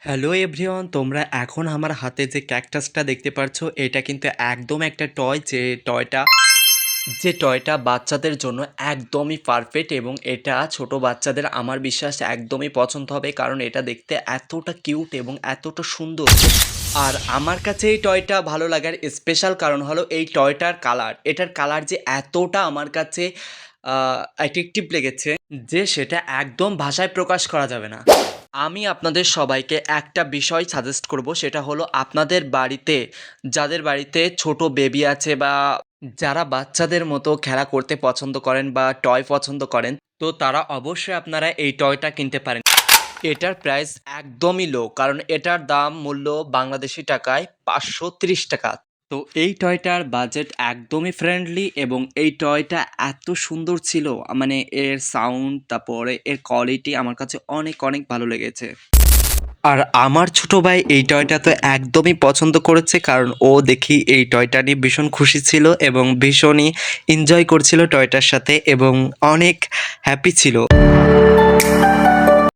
Hello everyone, তোমরা এখন আমার হাতে যে ক্যাকটাসটা দেখতে পাচ্ছ, এটা কিন্তু একদম একটা টয়। যে টয়টা বাচ্চাদের জন্য একদমই পারফেক্ট এবং এটা ছোট বাচ্চাদের আমার বিশ্বাস একদমই পছন্দ হবে, কারণ এটা দেখতে এতটা কিউট এবং এতটা সুন্দর। আর আমার কাছে এই টয়টা ভালো লাগার স্পেশাল কারণ হলো এই টয়টার কালার। এটার কালার যে এতটা আমার কাছে অ্যাট্রাকটিভ লেগেছে যে সেটা একদম ভাষায় প্রকাশ করা যাবে না। আমি আপনাদের সবাইকে একটা বিষয় সাজেস্ট করব, সেটা হলো আপনাদের বাড়িতে যাদের বাড়িতে ছোট বেবি আছে বা যারা বাচ্চাদের মতো খেলা করতে পছন্দ করেন বা টয় পছন্দ করেন, তো তারা অবশ্যই আপনারা এই টয়টা কিনতে পারেন। এটার প্রাইস একদমই লো, কারণ এটার দাম মূল্য বাংলাদেশি টাকায় 530 টাকা। তো এই টয়টার বাজেট একদমই ফ্রেন্ডলি এবং এই টয়টা এত সুন্দর ছিল, মানে এর সাউন্ড তারপরে এর কোয়ালিটি আমার কাছে অনেক অনেক ভালো লেগেছে। আর আমার ছোট ভাই এই টয়টা তো একদমই পছন্দ করেছে, কারণ ও দেখি এই টয়টা নিয়ে ভীষণ খুশি ছিল এবং ভীষণই এনজয় করছিল টয়টার সাথে এবং অনেক হ্যাপি ছিল।